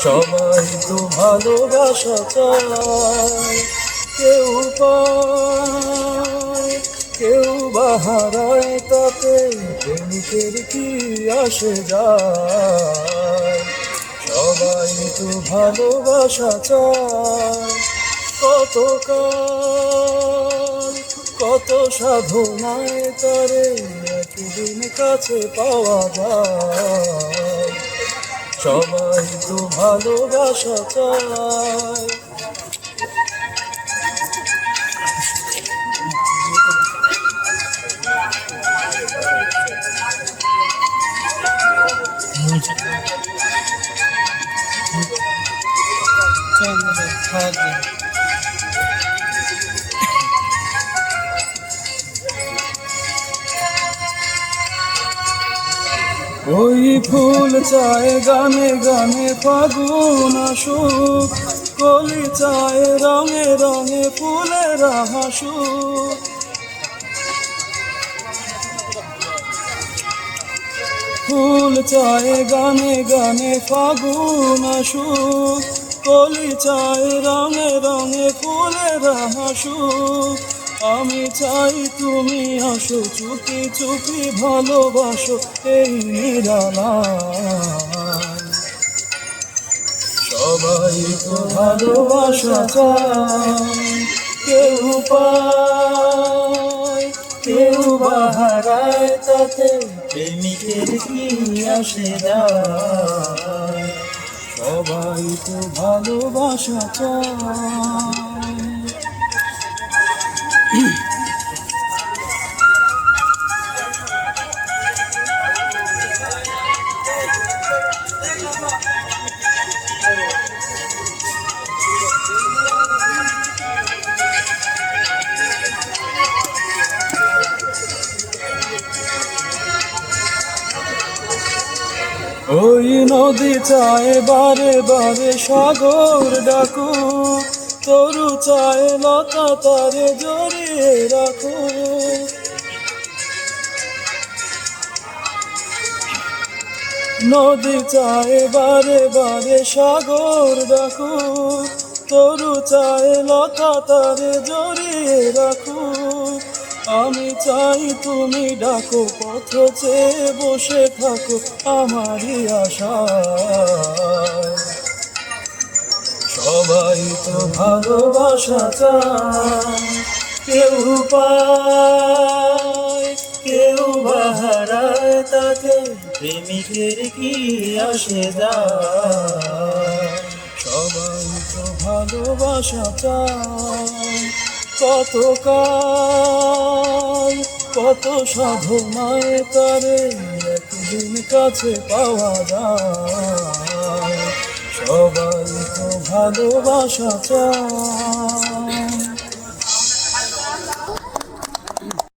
সবাই তো ভালোবাসা চায়, কেউ পায় কেউ বা হারায়, তাতে প্রেমিকের কি আসে যায়। সবাই তো ভালোবাসা চায়, কত কাল কত সাধনায় তারে একদিন কাছে পাওয়া যায়। সবাই তো ভালোবাসা চায়। ওই ফুল চায় গানে গানে ফাগুন আসুক, কলি চায় রঙে রঙে ফুলের হাসুক। ফুল চায় গানে গানে ফাগুন আসুক, কলি চায় রঙে রঙে ফুলের হাসুক। আমি চাই তুমি আসো, চুপি চুপি ভালোবাসো এই নিরালায়। সবাই তো ভালোবাসা চায়, কেউ পায় কেউ বা হারায়, তাতে প্রেমিকের কি আসে যায়। সবাই তো ভালোবাসা চায়। ওই নদী চায় বারে বারে সাগর ডাকু, তরু চায় লতা তারে জড়িয়ে রাখো। নদী চায় বারে বারে সাগর ডাকু, তরু চায় লতা তারে জড়িয়ে রাখো। আমি চাই তুমি ডাকো, পথ চেয়ে বসে থাকো আমারই আশায়। সবাই তো ভালোবাসা চায়, কেউ পায় কেউ বা হারায়, তাতে প্রেমিকের কি আসে যায়। সবাই তো ভালোবাসা চায়, কত কাল কত সাধনায় তারে একদিন কাছে পাওয়া যায়। সবাই তো ভালোবাসা চায়।